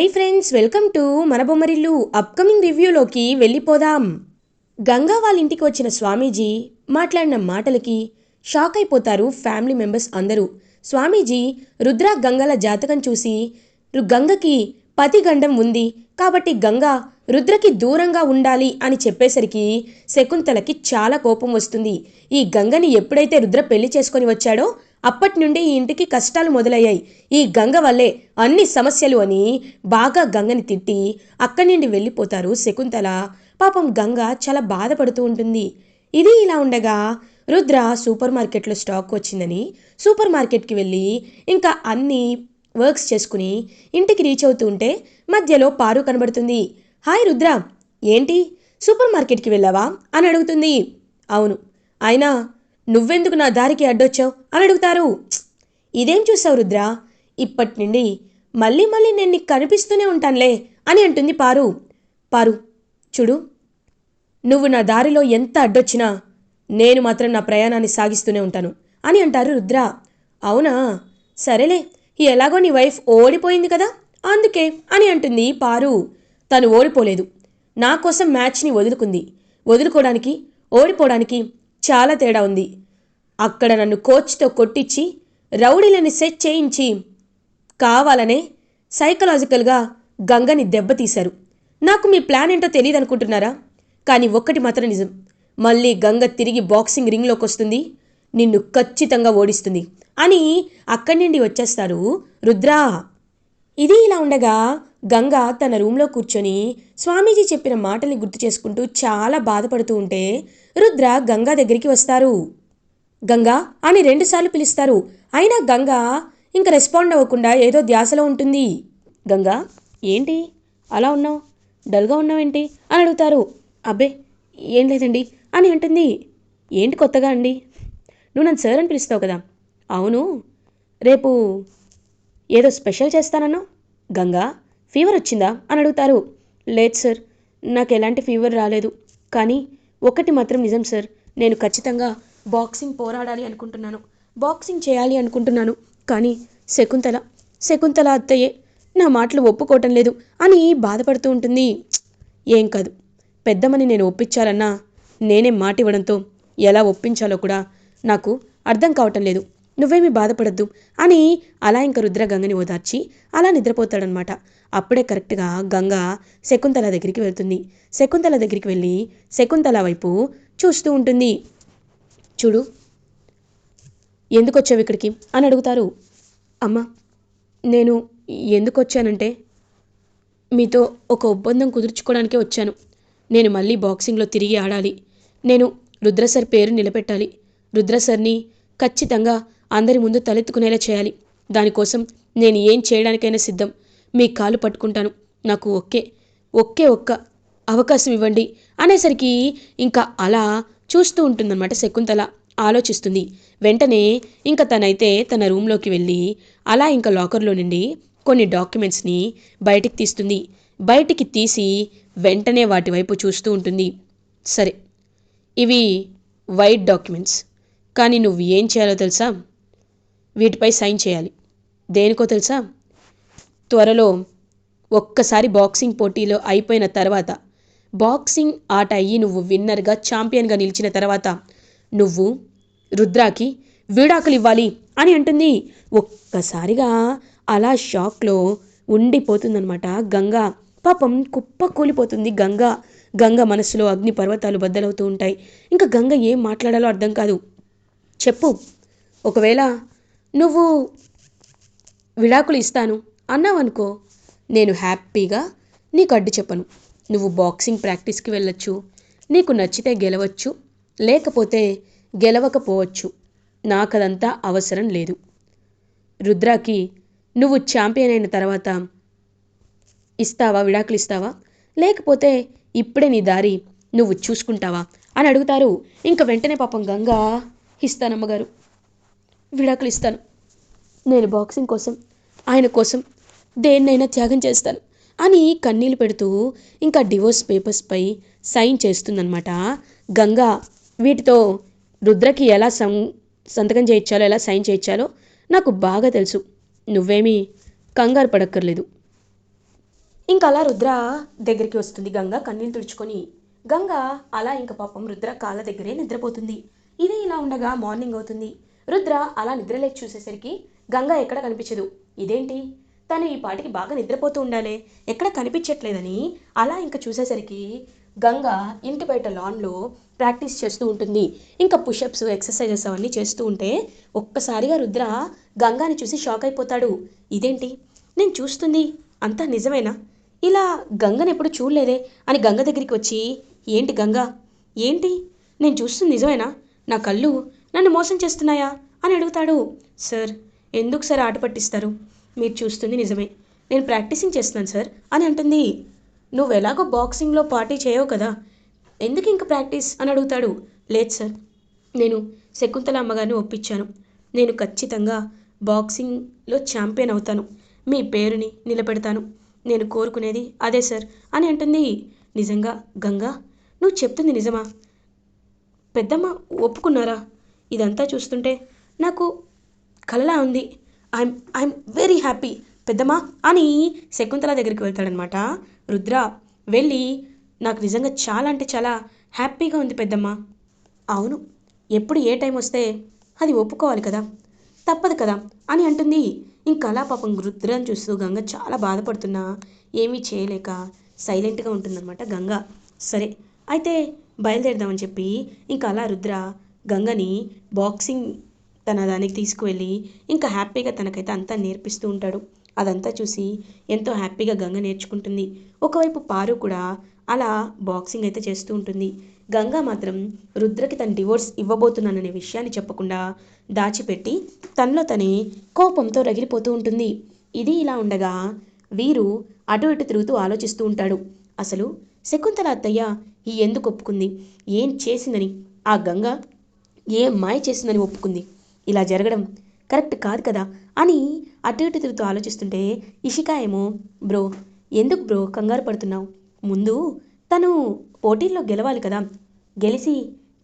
Hi friends, welcome to మన Bommarillu. Upcoming రివ్యూలోకి వెళ్ళిపోదాం. గంగా వాళ్ళ ఇంటికి వచ్చిన స్వామీజీ మాట్లాడిన మాటలకి షాక్ అయిపోతారు ఫ్యామిలీ మెంబర్స్ అందరూ. స్వామీజీ రుద్ర గంగల జాతకం చూసి గంగకి పతిగండం ఉంది కాబట్టి గంగ రుద్రకి దూరంగా ఉండాలి అని చెప్పేసరికి శకుంతలకి చాలా కోపం వస్తుంది. ఈ గంగని ఎప్పుడైతే రుద్ర పెళ్లి చేసుకొని వచ్చాడో అప్పటి నుండి ఈ ఇంటికి కష్టాలు మొదలయ్యాయి. ఈ గంగ వల్లే అన్ని సమస్యలు అని బాగా గంగని తిట్టి అక్కడి నుండి వెళ్ళిపోతారు శకుంతల. పాపం గంగ చాలా బాధపడుతూ ఉంటుంది. ఇది ఇలా ఉండగా రుద్ర సూపర్ మార్కెట్లో స్టాక్ వచ్చిందని సూపర్ మార్కెట్కి వెళ్ళి ఇంకా అన్ని వర్క్స్ చేసుకుని ఇంటికి రీచ్ అవుతూ ఉంటే మధ్యలో పారు కనబడుతుంది. హాయ్ రుద్ర, ఏంటి సూపర్ మార్కెట్కి వెళ్ళావా అని అడుగుతుంది. అవును, అయినా నువ్వెందుకు నా దారికి అడ్డొచ్చావు అని అడుగుతారు. ఇదేం చూసావు రుద్ర, ఇప్పటి నుండి మళ్ళీ మళ్ళీ నేను నీకు కనిపిస్తూనే ఉంటానులే అని అంటుంది పారు. పారు చూడు, నువ్వు నా దారిలో ఎంత అడ్డొచ్చినా నేను మాత్రం నా ప్రయాణాన్ని సాగిస్తూనే ఉంటాను అని అంటారు రుద్ర. అవునా, సరేలే, ఎలాగో నీ వైఫ్ ఓడిపోయింది కదా అందుకే అని అంటుంది పారు. తను ఓడిపోలేదు, నా కోసం మ్యాచ్ని వదులుకుంది. వదులుకోవడానికి ఓడిపోవడానికి చాలా తేడా ఉంది. అక్కడ నన్ను కోచ్తో కొట్టించి రౌడీలని సెట్ చేయించి కావాలనే సైకలాజికల్గా గంగని దెబ్బతీశారు. నాకు మీ ప్లాన్ ఏంటో తెలియదు అనుకుంటున్నారా? కానీ ఒక్కటి మాత్రం నిజం, మళ్ళీ గంగ తిరిగి బాక్సింగ్ రింగ్లోకి వస్తుంది, నిన్ను ఖచ్చితంగా ఓడిస్తుంది అని అక్కడి నుండి వచ్చేస్తారు రుద్ర. ఇది ఇలా ఉండగా గంగ తన రూమ్లో కూర్చొని స్వామీజీ చెప్పిన మాటల్ని గుర్తు చేసుకుంటూ చాలా బాధపడుతూ ఉంటే రుద్ర గంగా దగ్గరికి వస్తారు. గంగా అని 2 సార్లు పిలుస్తారు. అయినా గంగా ఇంకా రెస్పాండ్ అవ్వకుండా ఏదో ధ్యాసలో ఉంటుంది. గంగా, ఏంటి అలా ఉన్నావు, డల్గా ఉన్నావేంటి అని అడుగుతారు. అబ్బే ఏం లేదండి అని అంటుంది. ఏంటి కొత్తగా అండి, నువ్వు నన్ను సార్ అని పిలుస్తావు కదా. అవును, రేపు ఏదో స్పెషల్ చేస్తానన్నావు. గంగా, ఫీవర్ వచ్చిందా అని అడుగుతారు. లేదు సార్, నాకు ఎలాంటి ఫీవర్ రాలేదు. కానీ ఒకటి మాత్రం నిజం సార్, నేను ఖచ్చితంగా బాక్సింగ్ పోరాడాలి అనుకుంటున్నాను, బాక్సింగ్ చేయాలి అనుకుంటున్నాను. కానీ శకుంతల అత్తయ్యే నా మాటలు ఒప్పుకోవటం లేదు అని బాధపడుతూ ఉంటుంది. ఏం కాదు, పెద్దమ్మని నేను ఒప్పించాలన్నా నేనే మాట ఇవ్వడంతో ఎలా ఒప్పించాలో కూడా నాకు అర్థం కావటం లేదు. నువ్వేమీ బాధపడద్దు అని అలా ఇంక రుద్ర గంగని ఓదార్చి అలా నిద్రపోతాడనమాట. అప్పుడే కరెక్ట్గా గంగ శకుంతల దగ్గరికి వెళ్తుంది. శకుంతల దగ్గరికి వెళ్ళి శకుంతల వైపు చూస్తూ ఉంటుంది. చూడు, ఎందుకు వచ్చావు ఇక్కడికి అని అడుగుతారు. అమ్మా, నేను ఎందుకు వచ్చానంటే మీతో ఒక ఒప్పందం కుదుర్చుకోవడానికే వచ్చాను. నేను మళ్ళీ బాక్సింగ్లో తిరిగి ఆడాలి. నేను రుద్ర సార్ పేరు నిలబెట్టాలి. రుద్ర సార్ని ఖచ్చితంగా అందరి ముందు తలెత్తుకునేలా చేయాలి. దానికోసం నేను ఏం చేయడానికైనా సిద్ధం. మీ కాలు పట్టుకుంటాను. నాకు ఒక్క అవకాశం ఇవ్వండి అనేసరికి ఇంకా అలా చూస్తూ ఉంటుందన్నమాట శకుంతల. ఆలోచిస్తుంది. వెంటనే ఇంకా తనైతే తన రూమ్లోకి వెళ్ళి అలా ఇంకా లాకర్లో నుండి కొన్ని డాక్యుమెంట్స్ని బయటికి తీస్తుంది. బయటికి తీసి వెంటనే వాటి వైపు చూస్తూ ఉంటుంది. సరే, ఇవి వైట్ డాక్యుమెంట్స్, కానీ నువ్వు ఏం చేయాలో తెలుసా? వీటిపై సైన్ చేయాలి. దేనికో తెలుసా? త్వరలో ఒక్కసారి బాక్సింగ్ పోటీలో అయిపోయిన తర్వాత, బాక్సింగ్ ఆట అయ్యి నువ్వు విన్నర్గా ఛాంపియన్గా నిలిచిన తర్వాత నువ్వు రుద్రాకి విడాకులు ఇవ్వాలి అని అంటుంది. ఒక్కసారిగా అలా షాక్లో ఉండిపోతుందన్నమాట గంగ. పాపం కుప్ప కూలిపోతుంది గంగ. గంగ మనసులో అగ్ని పర్వతాలు బద్దలవుతూ ఉంటాయి. ఇంకా గంగ ఏం మాట్లాడాలో అర్థం కాదు. చెప్పు, ఒకవేళ నువ్వు విడాకులు ఇస్తాను అన్నావనుకో, నేను హ్యాపీగా నీకు అడ్డు చెప్పను. నువ్వు బాక్సింగ్ ప్రాక్టీస్కి వెళ్ళొచ్చు, నీకు నచ్చితే గెలవచ్చు, లేకపోతే గెలవకపోవచ్చు. నాకదంతా అవసరం లేదు. రుద్రాకి నువ్వు ఛాంపియన్ అయిన తర్వాత ఇస్తావా, విడాకులు ఇస్తావా, లేకపోతే ఇప్పుడే నీ దారి నువ్వు చూసుకుంటావా అని అడుగుతారు. ఇంకా వెంటనే పాపం గంగ, ఇస్తానమ్మగారు, విడాకులు ఇస్తాను. నేను బాక్సింగ్ కోసం, ఆయన కోసం దేన్నైనా త్యాగం చేస్తాను అని కన్నీళ్ళు పెడుతూ ఇంకా డివోర్స్ పేపర్స్పై సైన్ చేస్తుందన్నమాట గంగ. వీటితో రుద్రకి ఎలా సంతకం చేయించాలో, ఎలా సైన్ చేయించాలో నాకు బాగా తెలుసు. నువ్వేమీ కంగారు పడక్కర్లేదు. ఇంక అలా రుద్ర దగ్గరికి వస్తుంది గంగ కన్నీళ్ళు తుడుచుకొని. గంగ అలా ఇంక పాపం రుద్ర కాళ్ళ దగ్గరే నిద్రపోతుంది. ఇది ఇలా ఉండగా మార్నింగ్ అవుతుంది. రుద్ర అలా నిద్రలేచి చూసేసరికి గంగ ఎక్కడ కనిపించదు. ఇదేంటి, తను ఈ పాటికి బాగా నిద్రపోతూ ఉండాలే, ఎక్కడ కనిపించట్లేదని అలా ఇంక చూసేసరికి గంగ ఇంటి బయట లాన్లో ప్రాక్టీస్ చేస్తూ ఉంటుంది. ఇంకా పుషప్స్ ఎక్సర్సైజెస్ అవన్నీ చేస్తూ ఉంటే ఒక్కసారిగా రుద్ర గంగాని చూసి షాక్ అయిపోతాడు. ఇదేంటి, నేను చూస్తుంది అంతా నిజమేనా, ఇలా గంగని ఎప్పుడు చూడలేదే అని గంగ దగ్గరికి వచ్చి, ఏంటి గంగ, ఏంటి, నేను చూస్తుంది నిజమేనా, నా కళ్ళు నన్ను మోసం చేస్తున్నాయా అని అడుగుతాడు. సార్, ఎందుకు సార్ ఆట పట్టిస్తారు, మీరు చూస్తుంది నిజమే, నేను ప్రాక్టీసింగ్ చేస్తున్నాను సార్ అని అంటుంది. నువ్వు ఎలాగో బాక్సింగ్లో పార్టీ చేయవు కదా, ఎందుకు ఇంక ప్రాక్టీస్ అని అడుగుతాడు. లేదు సార్, నేను శకుంతల అమ్మగారిని ఒప్పించాను, నేను ఖచ్చితంగా బాక్సింగ్లో ఛాంపియన్ అవుతాను, మీ పేరుని నిలబెడతాను, నేను కోరుకునేది అదే సార్ అని అంటుంది. నిజంగా గంగా, నువ్వు చెప్తుంది నిజమా, పెద్దమ్మ ఒప్పుకున్నారా, ఇదంతా చూస్తుంటే నాకు కలలా ఉంది, ఐఎమ్ వెరీ హ్యాపీ పెద్దమ్మ అని శకుంతల దగ్గరికి వెళ్తాడనమాట రుద్ర. వెళ్ళి, నాకు నిజంగా చాలా అంటే చాలా హ్యాపీగా ఉంది పెద్దమ్మ. అవును, ఎప్పుడు ఏ టైం వస్తే అది ఒప్పుకోవాలి కదా, తప్పదు కదా అని అంటుంది. ఇంకలా పాపం రుద్రని చూస్తూ గంగ చాలా బాధపడుతున్నా ఏమీ చేయలేక సైలెంట్గా ఉంటుందన్నమాట గంగ. సరే అయితే బయలుదేరదామని చెప్పి ఇంకా అలా రుద్ర గంగని బాక్సింగ్ తన దానికి తీసుకువెళ్ళి ఇంకా హ్యాపీగా తనకైతే అంతా నేర్పిస్తూ ఉంటాడు. అదంతా చూసి ఎంతో హ్యాపీగా గంగ నేర్చుకుంటుంది. ఒకవైపు పారు కూడా అలా బాక్సింగ్ అయితే చేస్తూ ఉంటుంది. గంగా మాత్రం రుద్రకి తన డివోర్స్ ఇవ్వబోతున్నాననే విషయాన్ని చెప్పకుండా దాచిపెట్టి తనలో తనే కోపంతో రగిలిపోతూ ఉంటుంది. ఇది ఇలా ఉండగా వీరు అటు ఇటు తిరుగుతూ ఆలోచిస్తూ ఉంటాడు. అసలు శకుంతల అత్తయ్య ఈ ఎందుకు ఒప్పుకుంది, ఏం చేసిందని, ఆ గంగ ఏం మాయ చేసిందని ఒప్పుకుంది, ఇలా జరగడం కరెక్ట్ కాదు కదా అని అటు ఇటు తిరుగుతూ ఆలోచిస్తుంటే ఇషిక ఏమో, బ్రో ఎందుకు బ్రో కంగారు పడుతున్నావు, ముందు తను పోటీల్లో గెలవాలి కదా, గెలిచి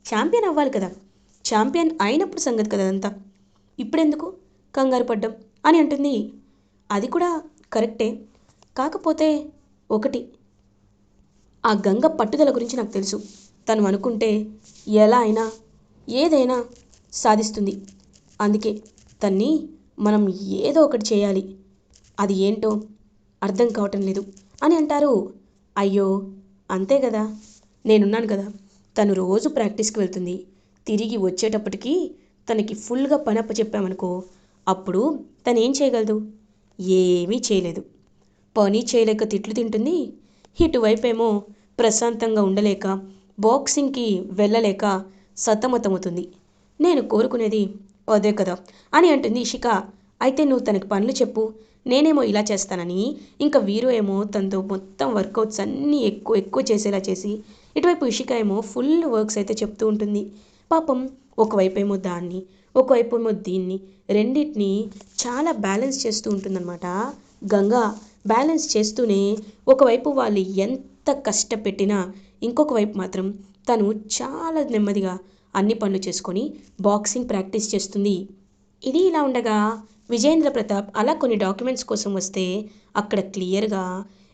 ఛాంపియన్ అవ్వాలి కదా, ఛాంపియన్ అయినప్పుడు సంగతి కదా అదంతా, ఇప్పుడెందుకు కంగారు పడ్డం అని అంటుంది. అది కూడా కరెక్టే, కాకపోతే ఒకటి, ఆ గంగ పట్టుదల గురించి నాకు తెలుసు, తను అనుకుంటే ఎలా అయినా ఏదైనా సాధిస్తుంది, అందుకే తన్ని మనం ఏదో ఒకటి చేయాలి, అది ఏంటో అర్థం కావటం లేదు అని అంటారు. అయ్యో అంతే కదా, నేనున్నాను కదా, తను రోజు ప్రాక్టీస్కి వెళ్తుంది, తిరిగి వచ్చేటప్పటికి తనకి ఫుల్గా పని అప్పచెప్పామనుకో, అప్పుడు తను ఏం చేయగలదు, ఏమీ చేయలేదు, పని చేయలేక తిట్లు తింటుంది, ఇటువైపేమో ప్రశాంతంగా ఉండలేక బాక్సింగ్కి వెళ్ళలేక సతమతమవుతుంది, నేను కోరుకునేది అదే కదా అని అంటుంది ఇషిక. అయితే నువ్వు తనకి పనులు చెప్పు, నేనేమో ఇలా చేస్తానని ఇంకా వీరు ఏమో తనతో మొత్తం వర్కౌట్స్ అన్నీ ఎక్కువ ఎక్కువ చేసేలా చేసి ఇటువైపు ఇషిక ఏమో ఫుల్ వర్క్స్ అయితే చెప్తూ ఉంటుంది. పాపం ఒకవైపు ఏమో దాన్ని, ఒకవైపు ఏమో దీన్ని, రెండింటిని చాలా బ్యాలెన్స్ చేస్తూ ఉంటుందన్నమాట గంగా. బ్యాలెన్స్ చేస్తూనే ఒకవైపు వాళ్ళు ఎంత కష్టపెట్టినా ఇంకొక వైపు మాత్రం తను చాలా నెమ్మదిగా అన్ని పనులు చేసుకొని బాక్సింగ్ ప్రాక్టీస్ చేస్తుంది. ఇది ఇలా ఉండగా విజయేంద్ర ప్రతాప్ అలా కొన్ని డాక్యుమెంట్స్ కోసం వస్తే అక్కడ క్లియర్గా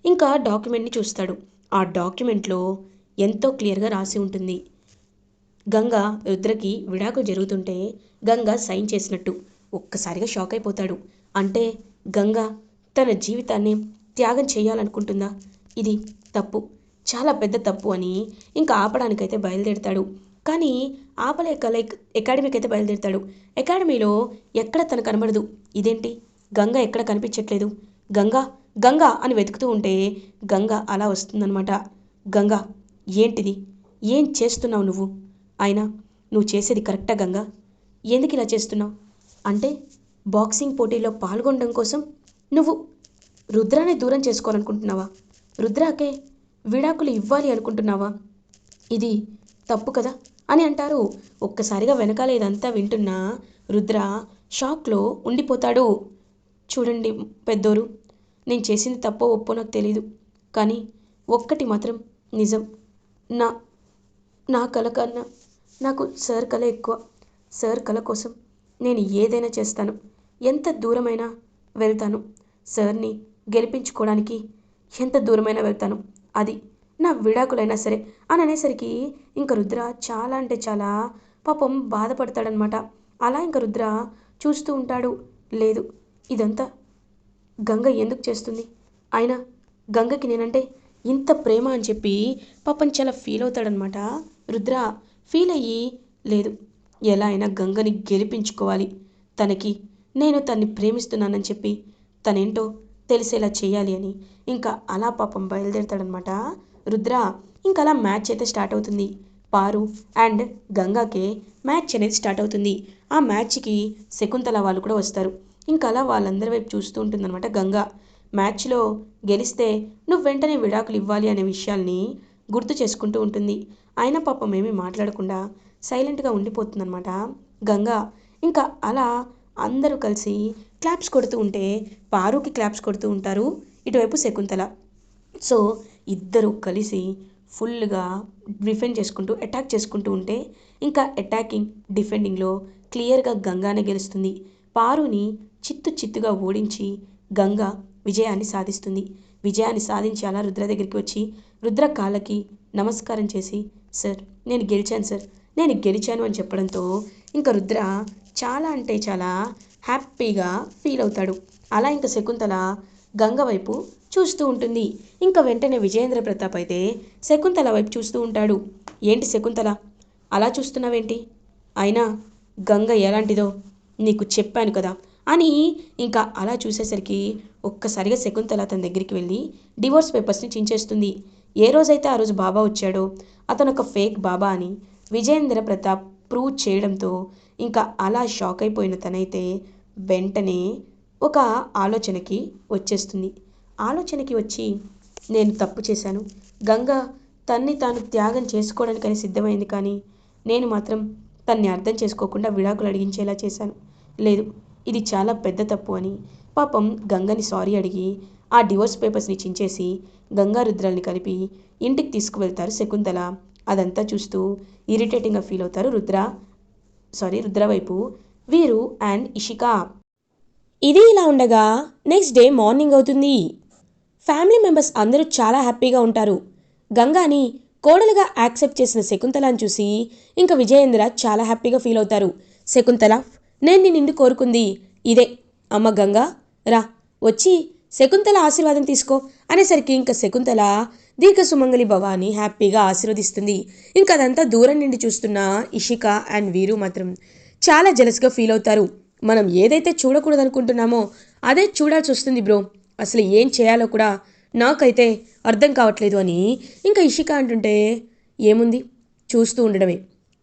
ఇంకా డాక్యుమెంట్ని చూస్తాడు. ఆ డాక్యుమెంట్లో ఎంతో క్లియర్గా రాసి ఉంటుంది, గంగ రుద్రకి విడాకులు జరుగుతుంటే గంగ సైన్ చేసినట్టు. ఒక్కసారిగా షాక్ అయిపోతాడు. అంటే గంగ తన జీవితాన్ని త్యాగం చేయాలనుకుంటుందా, ఇది తప్పు, చాలా పెద్ద తప్పు అని ఇంకా ఆపడానికైతే బయలుదేరుతాడు. కానీ ఆపలేక లైక్ అకాడమీకి అయితే బయలుదేరుతాడు. అకాడమీలో ఎక్కడ తను కనబడదు. ఇదేంటి, గంగ ఎక్కడ కనిపించట్లేదు, గంగా గంగా అని వెతుకుతూ ఉంటే గంగ అలా వస్తుందన్నమాట. గంగ, ఏంటిది, ఏం చేస్తున్నావు నువ్వు, అయినా నువ్వు చేసేది కరెక్టా గంగా, ఎందుకు ఇలా చేస్తున్నావు, అంటే బాక్సింగ్ పోటీలో పాల్గొనడం కోసం నువ్వు రుద్రాన్ని దూరం చేసుకోవాలనుకుంటున్నావా, రుద్రాకే విడాకులు ఇవ్వాలి అనుకుంటున్నావా, ఇది తప్పు కదా అని అంటారు. ఒక్కసారిగా వెనకాల ఇదంతా వింటున్న రుద్ర షాక్లో ఉండిపోతాడు. చూడండి పెద్దోరు, నేను చేసింది తప్పో ఒప్పో నాకు తెలీదు, కానీ ఒక్కటి మాత్రం నిజం, నా నా కల కన్నా నాకు సార్ కల ఎక్కువ, సార్ కల కోసం నేను ఏదైనా చేస్తాను, ఎంత దూరమైనా వెళ్తాను, సార్ని గెలిపించుకోవడానికి ఎంత దూరమైనా వెళ్తాను, అది నా విడాకులైనా సరే అని అనేసరికి ఇంక రుద్ర చాలా అంటే చాలా పాపం బాధపడతాడనమాట. అలా ఇంక రుద్ర చూస్తూ ఉంటాడు. లేదు, ఇదంతా గంగ ఎందుకు చేస్తుంది? అయినా గంగకి నేనంటే ఇంత ప్రేమ అని చెప్పి పాపం చాలా ఫీల్ అవుతాడనమాట రుద్ర. ఫీల్ అయ్యి, లేదు, ఎలా అయినా గంగని గెలిపించుకోవాలి, తనకి నేను తన్ని ప్రేమిస్తున్నానని చెప్పి తనేంటో తెలిసేలా చేయాలి అని ఇంకా అలా పాపం బయలుదేరుతాడనమాట రుద్ర. ఇంకా అలా మ్యాచ్ అయితే స్టార్ట్ అవుతుంది. పారు అండ్ గంగాకే మ్యాచ్ అనేది స్టార్ట్ అవుతుంది. ఆ మ్యాచ్కి శకుంతల వాళ్ళు కూడా వస్తారు. ఇంకా అలా వాళ్ళందరి వైపు చూస్తూ ఉంటుందన్నమాట గంగా. మ్యాచ్లో గెలిస్తే నువ్వు వెంటనే విడాకులు ఇవ్వాలి అనే విషయాల్ని గుర్తు చేసుకుంటూ ఉంటుంది. అయినా పాపం ఏమీ మాట్లాడకుండా సైలెంట్గా ఉండిపోతుందన్నమాట గంగా. ఇంకా అలా అందరూ కలిసి క్లాప్స్ కొడుతూ ఉంటే పారుకి క్లాప్స్ కొడుతూ ఉంటారు ఇటువైపు శకుంతల. సో ఇద్దరు కలిసి ఫుల్గా డిఫెండ్ చేసుకుంటూ అటాక్ చేసుకుంటూ ఉంటే ఇంకా అటాకింగ్ డిఫెండింగ్లో క్లియర్గా గంగానే గెలుస్తుంది. పారుని చిత్తుగా ఓడించి గంగా విజయాన్ని సాధిస్తుంది. విజయాన్ని సాధించి అలా రుద్ర దగ్గరికి వచ్చి రుద్ర కాళ్ళకి నమస్కారం చేసి, సార్ నేను గెలిచాను సార్, నేను గెలిచాను అని చెప్పడంతో ఇంకా రుద్ర చాలా అంటే చాలా హ్యాపీగా ఫీల్ అవుతాడు. అలా ఇంకా శకుంతల గంగ వైపు చూస్తూ ఉంటుంది. ఇంకా వెంటనే విజయేంద్ర ప్రతాప్ అయితే శకుంతల వైపు చూస్తూ ఉంటాడు. ఏంటి శకుంతల అలా చూస్తున్నావేంటి? అయినా గంగ ఎలాంటిదో నీకు చెప్పాను కదా అని ఇంకా అలా చూసేసరికి ఒక్కసారిగా శకుంతల తన దగ్గరికి వెళ్ళి డివోర్స్ పేపర్స్ని చించేస్తుంది. ఏ రోజైతే ఆ రోజు బాబా వచ్చాడో అతను ఒక ఫేక్ బాబా అని విజయేంద్ర ప్రతాప్ ప్రూవ్ చేయడంతో ఇంకా అలా షాక్ అయిపోయిన తనైతే వెంటనే ఒక ఆలోచనకి వచ్చేస్తుంది. ఆలోచనకి వచ్చి, నేను తప్పు చేశాను, గంగ తన్ని తాను త్యాగం చేసుకోవడానికని సిద్ధమైంది, కానీ నేను మాత్రం తన్ని అర్థం చేసుకోకుండా విడాకులు అడిగించేలా చేశాను. లేదు, ఇది చాలా పెద్ద తప్పు అని పాపం గంగని సారీ అడిగి ఆ డివోర్స్ పేపర్స్ని చించేసి గంగా రుద్రాల్ని కలిపి ఇంటికి తీసుకువెళ్తారు శకుంతల. అదంతా చూస్తూ ఇరిటేటింగ్గా ఫీల్ అవుతారు రుద్ర వైపు వీరు అండ్ ఇషికా. ఇది ఇలా ఉండగా నెక్స్ట్ డే మార్నింగ్ అవుతుంది. ఫ్యామిలీ మెంబర్స్ అందరూ చాలా హ్యాపీగా ఉంటారు. గంగాని కోడలుగా యాక్సెప్ట్ చేసిన శకుంతలాని చూసి ఇంకా విజయేంద్ర చాలా హ్యాపీగా ఫీల్ అవుతారు. శకుంతల, నేను నిన్ను కోరుకుంది ఇదే. అమ్మ గంగా, రా, వచ్చి శకుంతల ఆశీర్వాదం తీసుకో అనేసరికి ఇంకా శకుంతల దీర్ఘ సుమంగళి భవ అని హ్యాపీగా ఆశీర్వదిస్తుంది. ఇంకా అదంతా దూరం నుండి చూస్తున్న ఇషిక అండ్ వీరు మాత్రం చాలా జెలస్గా ఫీల్ అవుతారు. మనం ఏదైతే చూడకూడదు అనుకుంటున్నామో అదే చూడాల్సి వస్తుంది బ్రో, అసలు ఏం చేయాలో కూడా నాకైతే అర్థం కావట్లేదు అని ఇంకా ఇషిక అంటుంటే, ఏముంది, చూస్తూ ఉండడమే,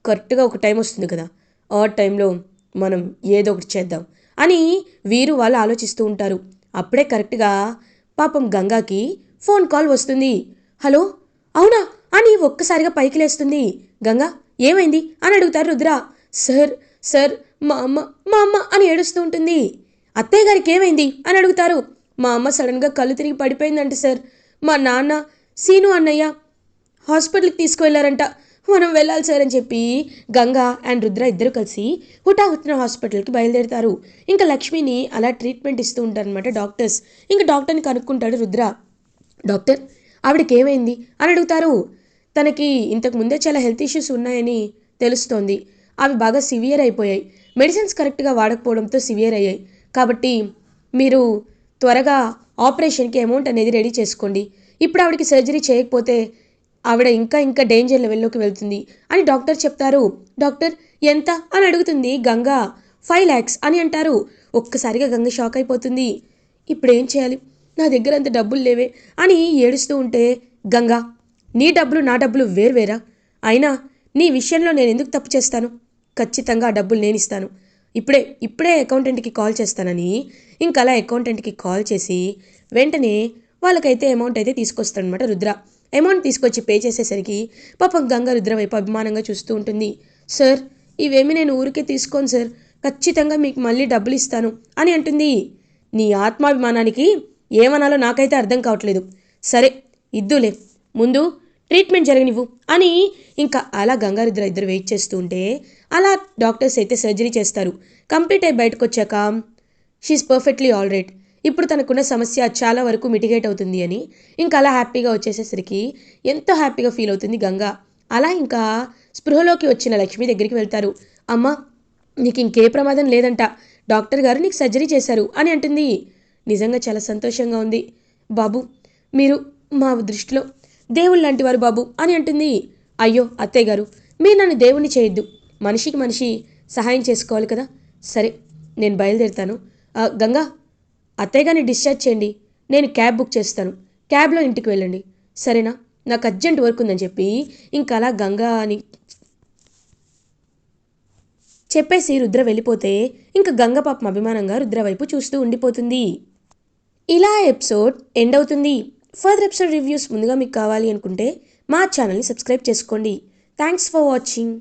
కరెక్ట్గా ఒక టైం వస్తుంది కదా, ఆ టైంలో మనం ఏదో ఒకటి చేద్దాం అని వీరు వాళ్ళు ఆలోచిస్తూ ఉంటారు. అప్పుడే కరెక్ట్గా పాపం గంగాకి ఫోన్ కాల్ వస్తుంది. హలో, అవునా అని ఒక్కసారిగా పైకి లేస్తుంది. గంగా, ఏమైంది అని అడుగుతారు రుద్ర. సార్ సార్ మా అమ్మ అని ఏడుస్తూ ఉంటుంది. అత్తయ్య గారికి ఏమైంది అని అడుగుతారు. మా అమ్మ సడన్గా కళ్ళు తిరిగి పడిపోయిందంట సార్, మా నాన్న సీను అన్నయ్య హాస్పిటల్కి తీసుకువెళ్ళారంట, మనం వెళ్ళాలి సార్ అని చెప్పి గంగా అండ్ రుద్ర ఇద్దరు కలిసి హుటాహుటిన హాస్పిటల్కి బయలుదేరుతారు. ఇంకా లక్ష్మిని అలా ట్రీట్మెంట్ ఇస్తూ ఉంటారనమాట డాక్టర్స్. ఇంకా డాక్టర్ని కనుక్కుంటాడు రుద్ర. డాక్టర్, ఆవిడకి ఏమైంది అని అడుగుతారు. తనకి ఇంతకు ముందే చాలా హెల్త్ ఇష్యూస్ ఉన్నాయని తెలుస్తోంది, అవి బాగా సివియర్ అయిపోయాయి, మెడిసిన్స్ కరెక్ట్గా వాడకపోవడంతో సివియర్ అయ్యాయి, కాబట్టి మీరు త్వరగా ఆపరేషన్కి అమౌంట్ అనేది రెడీ చేసుకోండి, ఇప్పుడు ఆవిడకి సర్జరీ చేయకపోతే ఆవిడ ఇంకా డేంజర్ లెవెల్లోకి వెళ్తుంది అని డాక్టర్ చెప్తారు. డాక్టర్, ఎంత అని అడుగుతుంది గంగా. 5 lakhs అని అంటారు. ఒక్కసారిగా గంగ షాక్ అయిపోతుంది. ఇప్పుడేం చేయాలి, నా దగ్గర అంత డబ్బులు లేవే అని ఏడుస్తూ ఉంటే, గంగా, నీ డబ్బులు నా డబ్బులు వేర్వేరా, అయినా నీ విషయంలో నేను ఎందుకు తప్పు చేస్తాను, ఖచ్చితంగా ఆ డబ్బులు నేను ఇస్తాను, ఇప్పుడే అకౌంటెంట్కి కాల్ చేస్తానని ఇంకా అలా అకౌంటెంట్కి కాల్ చేసి వెంటనే వాళ్ళకైతే అమౌంట్ అయితే తీసుకొస్తాడనమాట రుద్ర. అమౌంట్ తీసుకొచ్చి పే చేసేసరికి పాపం గంగ రుద్ర వైపు అభిమానంగా చూస్తూ ఉంటుంది. సార్, ఇవేమి నేను ఊరికే తీసుకోను సార్, ఖచ్చితంగా మీకు మళ్ళీ డబ్బులు ఇస్తాను అని అంటుంది. నీ ఆత్మాభిమానానికి ఏమనాలో నాకైతే అర్థం కావట్లేదు, సరే ఇద్దులే, ముందు ట్రీట్మెంట్ జరగనివ్వు అని ఇంకా అలా గంగారుద్ర ఇద్దరు వెయిట్ చేస్తూ ఉంటే అలా డాక్టర్స్ అయితే సర్జరీ చేస్తారు. కంప్లీట్ అయి బయటకు వచ్చాక షీఈస్ పర్ఫెక్ట్లీ ఆల్ రైట్, ఇప్పుడు తనకున్న సమస్య చాలా వరకు మిటిగేట్ అవుతుంది అని ఇంకా అలా హ్యాపీగా వచ్చేసేసరికి ఎంతో హ్యాపీగా ఫీల్ అవుతుంది గంగ. అలా ఇంకా స్పృహలోకి వచ్చిన లక్ష్మి దగ్గరికి వెళ్తారు. అమ్మా, నీకు ఇంకే ప్రమాదం లేదంట, డాక్టర్ గారు నీకు సర్జరీ చేశారు అని అంటుంది. నిజంగా చాలా సంతోషంగా ఉంది బాబు, మీరు మా దృష్టిలో దేవుళ్ళు లాంటి వారు బాబు అని అంటుంది. అయ్యో అత్తయ్య గారు, మీరు నన్ను దేవుణ్ణి చేయొద్దు, మనిషికి మనిషి సహాయం చేసుకోవాలి కదా. సరే, నేను బయలుదేరుతాను. గంగా, అత్తయ్య గారిని డిశ్చార్జ్ చేయండి, నేను క్యాబ్ బుక్ చేస్తాను, క్యాబ్లో ఇంటికి వెళ్ళండి, సరేనా? నాకు అర్జెంట్ వర్క్ ఉందని చెప్పి ఇంకా అలా గంగా అని చెప్పేసి రుద్ర వెళ్ళిపోతే ఇంకా గంగ పాపం అభిమానంగా రుద్ర వైపు చూస్తూ ఉండిపోతుంది. ఇలా ఎపిసోడ్ ఎండ్ అవుతుంది. ఫర్దర్ ఎపిసోడ్ రివ్యూస్ ముందుగా మీకు కావాలి అనుకుంటే మా ఛానల్ని సబ్స్క్రైబ్ చేసుకోండి. Thanks for watching.